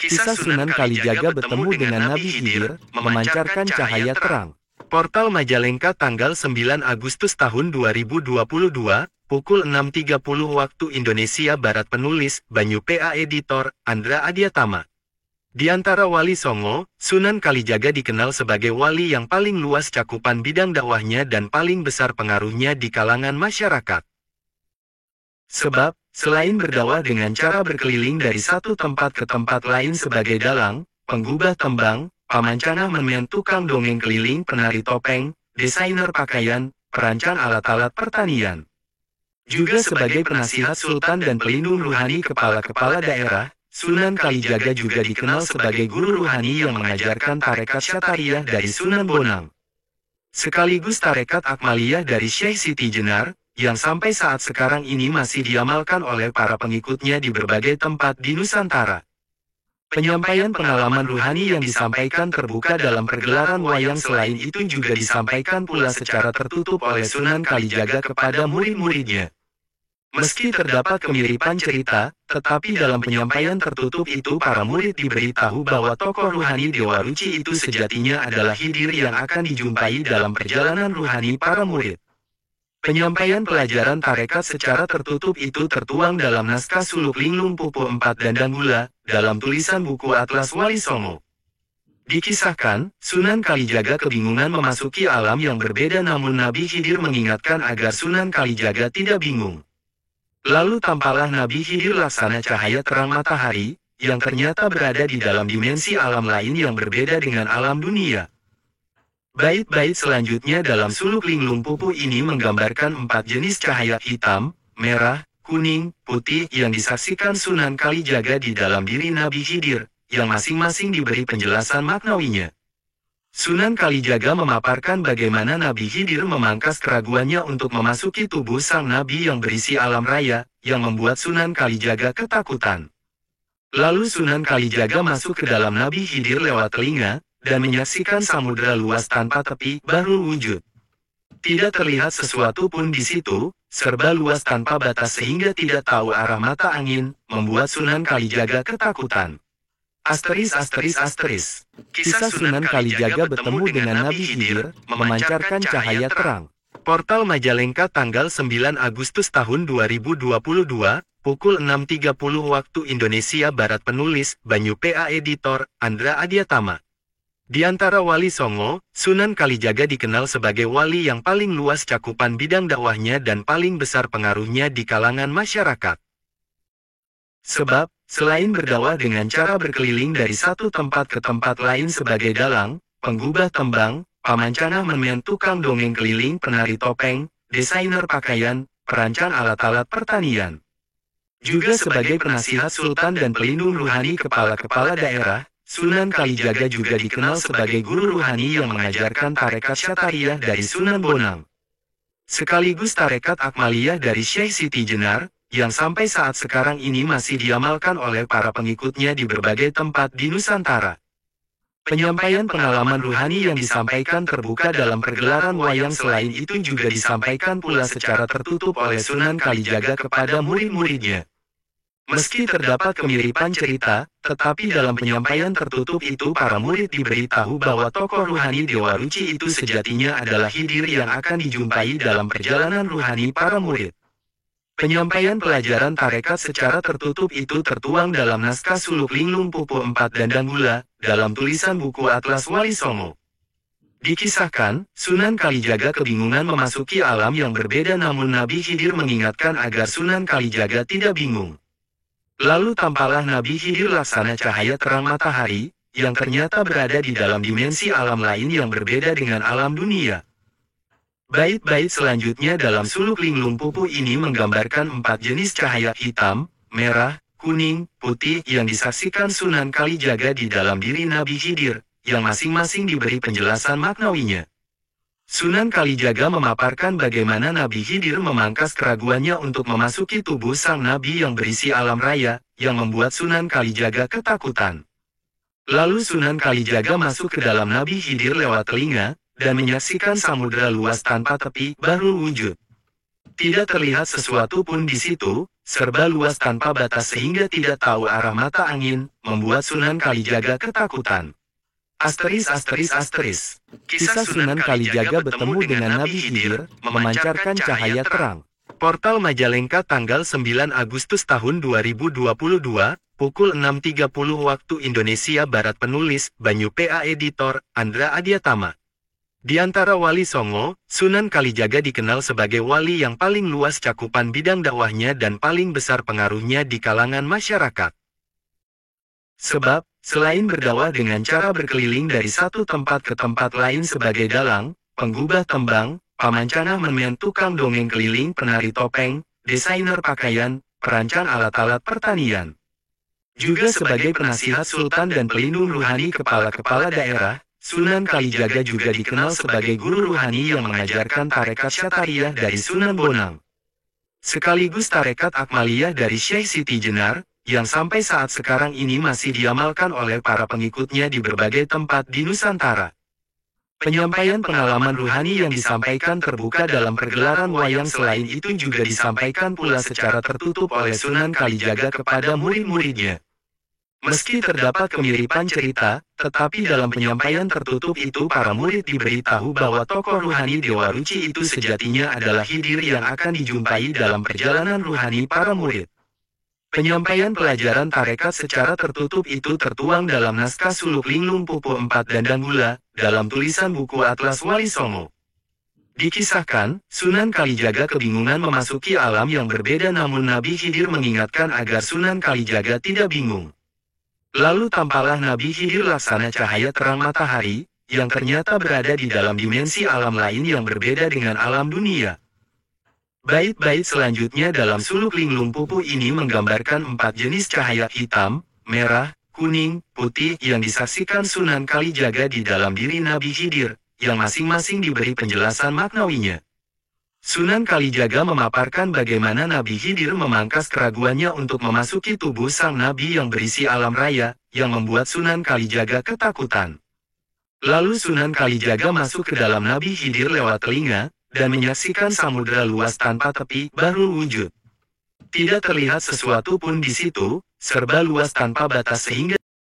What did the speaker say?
Kisah Sunan Kalijaga bertemu dengan Nabi Khidir, memancarkan cahaya terang. Portal Majalengka tanggal 9 Agustus tahun 2022, pukul 6.30 waktu Indonesia Barat. Penulis, Banyu PA. Editor, Andra Adiatama. Di antara wali Songo, Sunan Kalijaga dikenal sebagai wali yang paling luas cakupan bidang dakwahnya dan paling besar pengaruhnya di kalangan masyarakat. Sebab, selain berdakwah dengan cara berkeliling dari satu tempat ke tempat lain sebagai dalang, penggubah tembang, pamancana memen, tukang dongeng keliling, penari topeng, desainer pakaian, perancang alat-alat pertanian. Juga sebagai penasihat sultan dan pelindung ruhani kepala-kepala daerah, Sunan Kalijaga juga dikenal sebagai guru ruhani yang mengajarkan tarekat Syatariah dari Sunan Bonang. Sekaligus tarekat Akmaliyah dari Syekh Siti Jenar, yang sampai saat sekarang ini masih diamalkan oleh para pengikutnya di berbagai tempat di Nusantara. Penyampaian pengalaman ruhani yang disampaikan terbuka dalam pergelaran wayang, selain itu juga disampaikan pula secara tertutup oleh Sunan Kalijaga kepada murid-muridnya. Meski terdapat kemiripan cerita, tetapi dalam penyampaian tertutup itu para murid diberitahu bahwa tokoh ruhani Dewa Ruci itu sejatinya adalah Khidir yang akan dijumpai dalam perjalanan ruhani para murid. Penyampaian pelajaran tarekat secara tertutup itu tertuang dalam naskah Suluk Linglung Pupu 4 Dandang Gula, dalam tulisan buku Atlas Wali Songo. Dikisahkan, Sunan Kalijaga kebingungan memasuki alam yang berbeda, namun Nabi Khidir mengingatkan agar Sunan Kalijaga tidak bingung. Lalu tampaklah Nabi Khidir laksana cahaya terang matahari, yang ternyata berada di dalam dimensi alam lain yang berbeda dengan alam dunia. Bait-bait selanjutnya dalam Suluk Linglung Pupu ini menggambarkan 4 jenis cahaya: hitam, merah, kuning, putih yang disaksikan Sunan Kalijaga di dalam diri Nabi Khidir, yang masing-masing diberi penjelasan maknawinya. Sunan Kalijaga memaparkan bagaimana Nabi Khidir memangkas keraguannya untuk memasuki tubuh sang Nabi yang berisi alam raya, yang membuat Sunan Kalijaga ketakutan. Lalu Sunan Kalijaga masuk ke dalam Nabi Khidir lewat telinga, dan menyaksikan samudera luas tanpa tepi, baru wujud. Tidak terlihat sesuatu pun di situ, serba luas tanpa batas sehingga tidak tahu arah mata angin, membuat Sunan Kalijaga ketakutan. Asteris. Kisah Sunan Kalijaga bertemu dengan Nabi Khidir, memancarkan cahaya terang. Portal Majalengka tanggal 9 Agustus tahun 2022, pukul 6.30 waktu Indonesia Barat. Penulis, Banyu PA. Editor, Andra Adiatama. Di antara wali Songo, Sunan Kalijaga dikenal sebagai wali yang paling luas cakupan bidang dakwahnya dan paling besar pengaruhnya di kalangan masyarakat. Sebab, selain berdakwah dengan cara berkeliling dari satu tempat ke tempat lain sebagai dalang, penggubah tembang, pamancana memen, tukang dongeng keliling, penari topeng, desainer pakaian, perancang alat-alat pertanian. Juga sebagai penasihat sultan dan pelindung ruhani kepala-kepala daerah, Sunan Kalijaga juga dikenal sebagai guru ruhani yang mengajarkan tarekat Syatariah dari Sunan Bonang. Sekaligus tarekat Akmaliyah dari Syekh Siti Jenar, yang sampai saat sekarang ini masih diamalkan oleh para pengikutnya di berbagai tempat di Nusantara. Penyampaian pengalaman ruhani yang disampaikan terbuka dalam pergelaran wayang, selain itu juga disampaikan pula secara tertutup oleh Sunan Kalijaga kepada murid-muridnya. Meski terdapat kemiripan cerita, tetapi dalam penyampaian tertutup itu para murid diberitahu bahwa tokoh ruhani Dewa Ruci itu sejatinya adalah Khidir yang akan dijumpai dalam perjalanan ruhani para murid. Penyampaian pelajaran tarekat secara tertutup itu tertuang dalam naskah Suluk Linglung Pupu 4 Dandang Gula, dalam tulisan buku Atlas Wali Songo. Dikisahkan, Sunan Kalijaga kebingungan memasuki alam yang berbeda, namun Nabi Khidir mengingatkan agar Sunan Kalijaga tidak bingung. Lalu tampaklah Nabi Khidir laksana cahaya terang matahari, yang ternyata berada di dalam dimensi alam lain yang berbeda dengan alam dunia. Bait-bait selanjutnya dalam Suluk Linglung Pupu ini menggambarkan 4 jenis cahaya: hitam, merah, kuning, putih yang disaksikan Sunan Kalijaga di dalam diri Nabi Khidir, yang masing-masing diberi penjelasan maknawinya. Sunan Kalijaga memaparkan bagaimana Nabi Khidir memangkas keraguannya untuk memasuki tubuh sang Nabi yang berisi alam raya, yang membuat Sunan Kalijaga ketakutan. Lalu Sunan Kalijaga masuk ke dalam Nabi Khidir lewat telinga, dan menyaksikan samudera luas tanpa tepi, baru wujud. Tidak terlihat sesuatu pun di situ, serba luas tanpa batas sehingga tidak tahu arah mata angin, membuat Sunan Kalijaga ketakutan. Asteris. Kisah Sunan Kalijaga bertemu dengan Nabi Khidir, memancarkan cahaya terang. Portal Majalengka tanggal 9 Agustus tahun 2022, pukul 6.30 waktu Indonesia Barat. Penulis, Banyu PA. Editor, Andra Adiatama. Di antara wali Songo, Sunan Kalijaga dikenal sebagai wali yang paling luas cakupan bidang dakwahnya dan paling besar pengaruhnya di kalangan masyarakat. Sebab, selain berdakwah dengan cara berkeliling dari satu tempat ke tempat lain sebagai dalang, penggubah tembang, pamancana menmen, tukang dongeng keliling, penari topeng, desainer pakaian, perancang alat-alat pertanian. Juga sebagai penasihat sultan dan pelindung ruhani kepala-kepala daerah, Sunan Kalijaga juga dikenal sebagai guru ruhani yang mengajarkan tarekat Syatariah dari Sunan Bonang. Sekaligus tarekat Akmaliyah dari Syekh Siti Jenar, yang sampai saat sekarang ini masih diamalkan oleh para pengikutnya di berbagai tempat di Nusantara. Penyampaian pengalaman ruhani yang disampaikan terbuka dalam pergelaran wayang, selain itu juga disampaikan pula secara tertutup oleh Sunan Kalijaga kepada murid-muridnya. Meski terdapat kemiripan cerita, tetapi dalam penyampaian tertutup itu para murid diberitahu bahwa tokoh ruhani Dewa Ruci itu sejatinya adalah Khidir yang akan dijumpai dalam perjalanan ruhani para murid. Penyampaian pelajaran tarekat secara tertutup itu tertuang dalam naskah suluk Linglung Pupu 4 Dandang Gula, dalam tulisan buku Atlas Wali Songo. Dikisahkan, Sunan Kalijaga kebingungan memasuki alam yang berbeda, namun Nabi Khidir mengingatkan agar Sunan Kalijaga tidak bingung. Lalu tampaklah Nabi Khidir laksana cahaya terang matahari, yang ternyata berada di dalam dimensi alam lain yang berbeda dengan alam dunia. Bait-bait selanjutnya dalam suluk Linglung Pupu ini menggambarkan 4 jenis cahaya: hitam, merah, kuning, putih, yang disaksikan Sunan Kalijaga di dalam diri Nabi Khidir, yang masing-masing diberi penjelasan maknawinya. Sunan Kalijaga memaparkan bagaimana Nabi Khidir memangkas keraguannya untuk memasuki tubuh sang Nabi yang berisi alam raya, yang membuat Sunan Kalijaga ketakutan. Lalu Sunan Kalijaga masuk ke dalam Nabi Khidir lewat telinga, dan menyaksikan samudera luas tanpa tepi, bahrul wujud. Tidak terlihat sesuatu pun di situ, serba luas tanpa batas sehingga